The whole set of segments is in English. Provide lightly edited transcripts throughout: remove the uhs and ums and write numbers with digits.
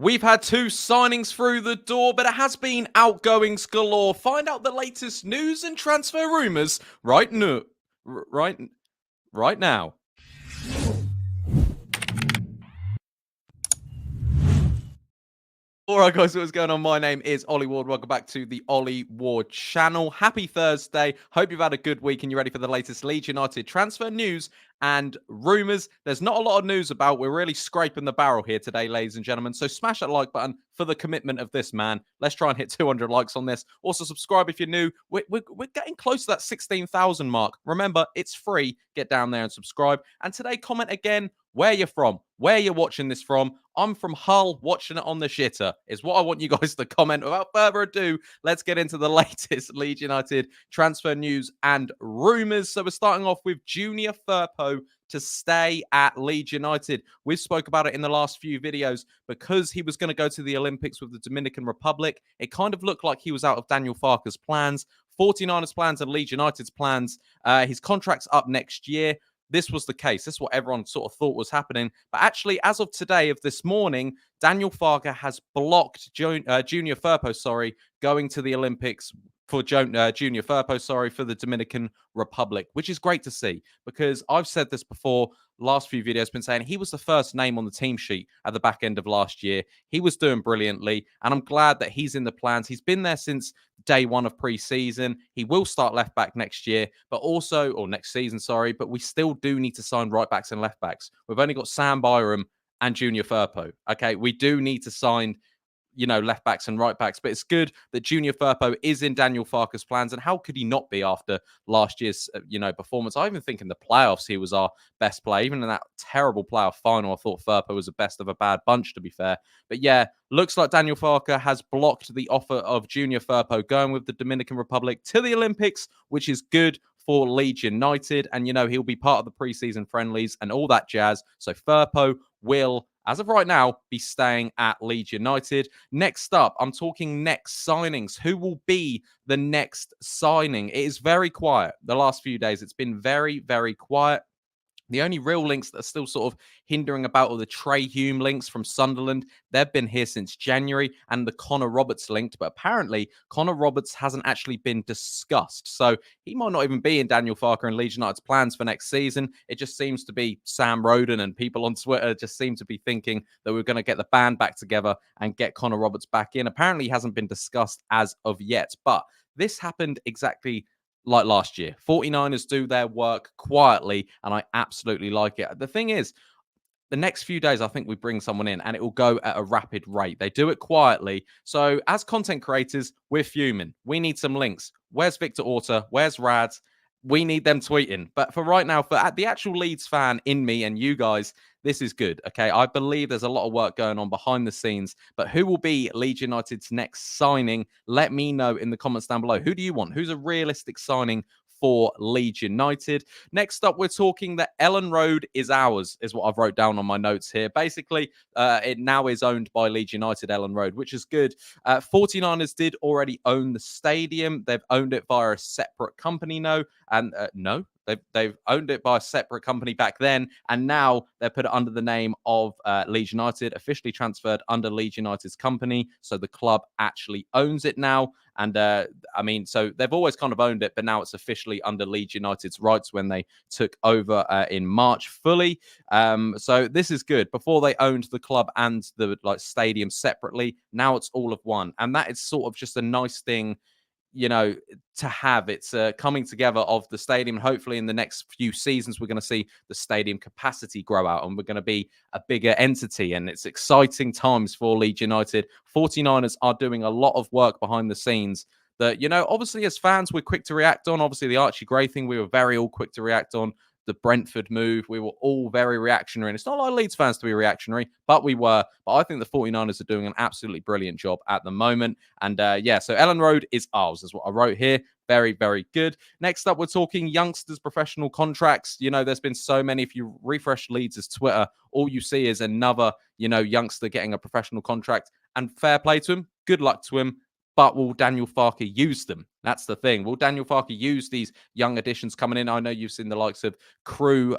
We've had two signings through the door, but it has been outgoings galore. Find out the latest news and transfer rumours right now. Right now. Alright guys, what's going on? My name is Ollie Ward. Welcome back to the Ollie Ward channel. Happy Thursday. Hope you've had a good week and you're ready for the latest Leeds United transfer news and rumours. There's not a lot of news about. We're really scraping the barrel here today, ladies and gentlemen. So smash that like button for the commitment of this man. Let's try and hit 200 likes on this. Also subscribe if you're new. We're getting close to that 16,000 mark. Remember, it's free. Get down there and subscribe. And today, comment again where you're from, where you're watching this from. I'm from Hull, watching it on the shitter, is what I want you guys to comment. Without further ado, let's get into the latest Leeds United transfer news and rumours. So we're starting off with Junior Firpo to stay at Leeds United. We've spoke about it in the last few videos because he was going to go to the Olympics with the Dominican Republic. It kind of looked like he was out of Daniel Farke's plans, 49ers plans and Leeds United's plans. His contract's up next year. This was the case. This is what everyone sort of thought was happening. But actually, as of today, of this morning, Daniel Farke has blocked Junior Firpo, going to the Olympics for Junior Firpo, for the Dominican Republic, which is great to see because I've said this before. Last few videos been saying he was the first name on the team sheet at the back end of last year. He was doing brilliantly, and I'm glad that he's in the plans. He's been there since day one of pre-season. He will start left back next year, but also, or next season, but we still do need to sign right backs and left backs. We've only got Sam Byram and Junior Firpo. Okay, we do need to sign left backs and right backs. But it's good that Junior Firpo is in Daniel Farke's plans. And how could he not be after last year's, performance? I even think in the playoffs, he was our best player. Even in that terrible playoff final, I thought Firpo was the best of a bad bunch, to be fair. But yeah, looks like Daniel Farke has blocked the offer of Junior Firpo going with the Dominican Republic to the Olympics, which is good for Leeds United. And, he'll be part of the preseason friendlies and all that jazz. So Firpo will, as of right now, be staying at Leeds United. Next up, I'm talking next signings. Who will be the next signing? It is very quiet. The last few days, it's been very, very quiet. The only real links that are still sort of hindering about are the Trey Hume links from Sunderland. They've been here since January, and the Connor Roberts linked. But apparently, Connor Roberts hasn't actually been discussed. So he might not even be in Daniel Farke and Leeds United's plans for next season. It just seems to be Sam Roden and people on Twitter just seem to be thinking that we're going to get the band back together and get Connor Roberts back in. Apparently, he hasn't been discussed as of yet. But this happened exactly like last year. 49ers do their work quietly, and I absolutely like it. The thing is, the next few days, I think we bring someone in and it will go at a rapid rate. They do it quietly. So as content creators, we're fuming. We need some links. Where's Victor Orta? Where's Rads? We need them tweeting. But for right now, for the actual Leeds fan in me and you guys, this is good. Okay, I believe there's a lot of work going on behind the scenes. But who will be Leeds United's next signing? Let me know in the comments down below. Who do you want? Who's a realistic signing for Leeds United? Next up, we're talking that Elland Road is ours, is what I've wrote down on my notes here. Basically, it now is owned by Leeds United, Elland Road, which is good. 49ers did already own the stadium. They've owned it via a separate company now. And no, they've owned it by a separate company back then, and now they've put it under the name of Leeds United, officially transferred under Leeds United's company. So the club actually owns it now. And so they've always kind of owned it, but now it's officially under Leeds United's rights when they took over in March fully. So this is good. Before they owned the club and the stadium separately, now it's all of one, and that is sort of just a nice thing, to have. It's coming together of the stadium. Hopefully in the next few seasons, we're going to see the stadium capacity grow out and we're going to be a bigger entity. And it's exciting times for Leeds United. 49ers are doing a lot of work behind the scenes that, obviously as fans, we're quick to react on. Obviously the Archie Gray thing, we were very all quick to react on. The Brentford move, we were all very reactionary. And it's not like Leeds fans to be reactionary, but we were. But I think the 49ers are doing an absolutely brilliant job at the moment. And so Elland Road is ours, is what I wrote here. Very, very good. Next up, we're talking youngsters' professional contracts. There's been so many. If you refresh Leeds' Twitter, all you see is another, youngster getting a professional contract. And fair play to him. Good luck to him. But will Daniel Farke use them? That's the thing. Will Daniel Farke use these young additions coming in? I know you've seen the likes of Crew,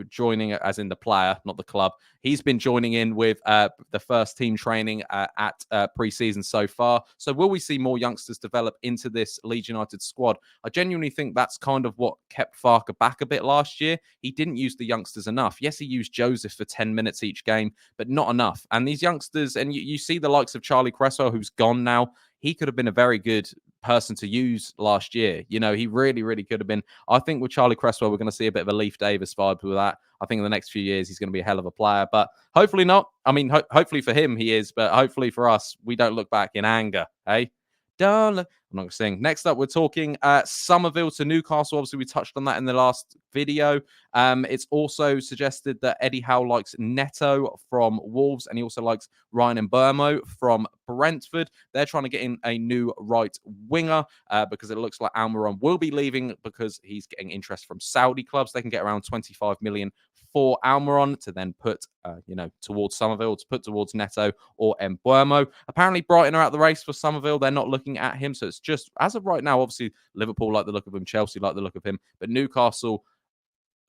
joining as in the player, not the club. He's been joining in with the first team training at pre-season so far. So will we see more youngsters develop into this Leeds United squad? I genuinely think that's kind of what kept Farke back a bit last year. He didn't use the youngsters enough. Yes, he used Joseph for 10 minutes each game, but not enough. And these youngsters, and you see the likes of Charlie Cresswell, who's gone now. He could have been a very good person to use last year. He really, really could have been. I think with Charlie Cresswell, we're going to see a bit of a Leaf Davis vibe with that. I think in the next few years, he's going to be a hell of a player, but hopefully not. I mean, hopefully for him, he is, but hopefully for us, we don't look back in anger, hey? Don't look. I'm not going to sing. Next up, we're talking Summerville to Newcastle. Obviously, we touched on that in the last video. It's also suggested that Eddie Howe likes Neto from Wolves, and he also likes Ryan Mbermo from Brentford. They're trying to get in a new right winger because it looks like Almiron will be leaving because he's getting interest from Saudi clubs. They can get around 25 million for Almiron to then put, towards Somerville, to put towards Neto or Mbermo. Apparently, Brighton are out the race for Somerville. They're not looking at him. So it's just, as of right now, obviously, Liverpool like the look of him, Chelsea like the look of him, but Newcastle,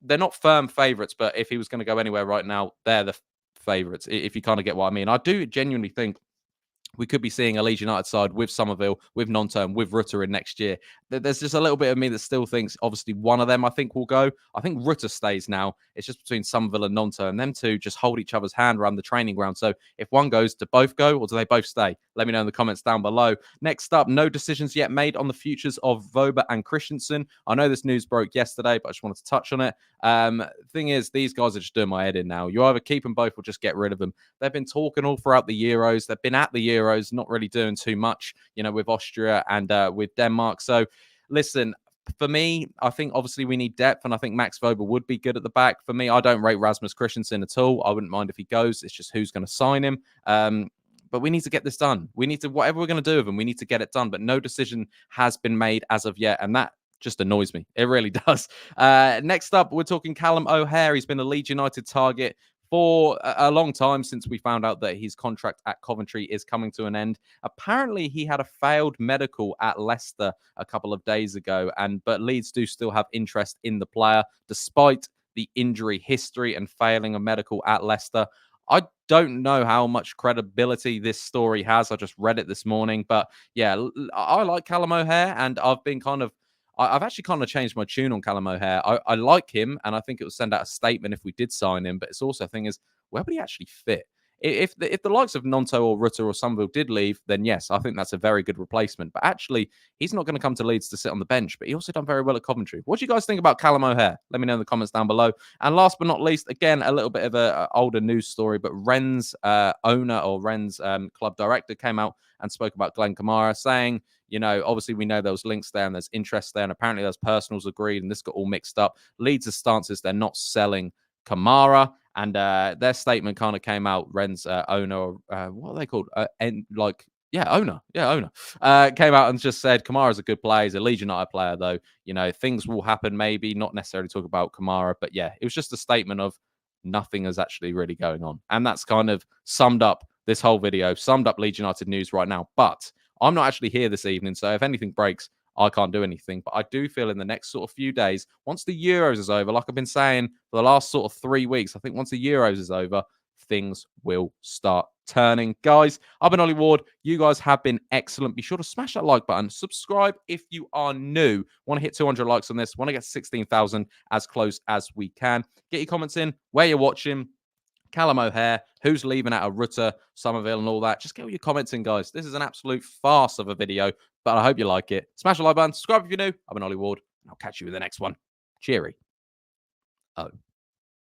they're not firm favourites, but if he was going to go anywhere right now, they're the favourites, if you kind of get what I mean. I do genuinely think we could be seeing a Leeds United side with Somerville, with Nonto, with Rutter in next year. There's just a little bit of me that still thinks, obviously, one of them I think will go. I think Rutter stays now. It's just between Somerville and Nonto, and them two just hold each other's hand around the training ground. So if one goes, do both go, or do they both stay? Let me know in the comments down below. Next up, no decisions yet made on the futures of Wober and Kristensen. I know this news broke yesterday, but I just wanted to touch on it. Thing is, these guys are just doing my head in now. You either keep them both or just get rid of them. They've been talking all throughout the Euros. They've been at the Euros, not really doing too much, with Austria and with Denmark. So, listen, for me, I think obviously we need depth, and I think Max Wober would be good at the back. For me, I don't rate Rasmus Kristensen at all. I wouldn't mind if he goes. It's just who's going to sign him. But we need to get this done. We need to, whatever we're going to do with him, we need to get it done. But no decision has been made as of yet, and that just annoys me. It really does. Next up, we're talking Callum O'Hare. He's been a Leeds United target for a long time since we found out that his contract at Coventry is coming to an end. Apparently, he had a failed medical at Leicester a couple of days ago, but Leeds do still have interest in the player despite the injury history and failing a medical at Leicester. I don't know how much credibility this story has. I just read it this morning, but yeah, I like Callum O'Hare, and I've actually kind of changed my tune on Callum O'Hare. I like him, and I think it will send out a statement if we did sign him. But it's also a thing is, where would he actually fit? If the likes of Nonto or Rutter or Somerville did leave, then yes, I think that's a very good replacement. But actually, he's not going to come to Leeds to sit on the bench. But he also done very well at Coventry. What do you guys think about Callum O'Hare? Let me know in the comments down below. And last but not least, again, a little bit of a older news story, but Rennes owner or Rennes club director came out and spoke about Glen Kamara, saying, obviously we know there was links there and there's interest there, and apparently there's personals agreed, and this got all mixed up. Leeds' stance is they're not selling Kamara, and their statement kind of came out. Rennes owner, what are they called? Owner. Came out and just said Kamara's a good player. He's a Leeds United player, though. Things will happen, maybe not necessarily talk about Kamara, but yeah, it was just a statement of nothing is actually really going on, and that's kind of summed up this whole video, summed up Leeds United news right now. But I'm not actually here this evening, so if anything breaks, I can't do anything. But I do feel in the next sort of few days, once the Euros is over, like I've been saying for the last sort of 3 weeks, I think once the Euros is over, things will start turning. Guys, I've been Ollie Ward. You guys have been excellent. Be sure to smash that like button. Subscribe if you are new. Want to hit 200 likes on this. Want to get 16,000 as close as we can. Get your comments in, where you're watching, Callum O'Hare, who's leaving out of Rutter, Somerville, and all that. Just get all your comments in, guys. This is an absolute farce of a video, but I hope you like it. Smash the like button, subscribe if you're new. I've been Ollie Ward, and I'll catch you in the next one. Cheery. Oh.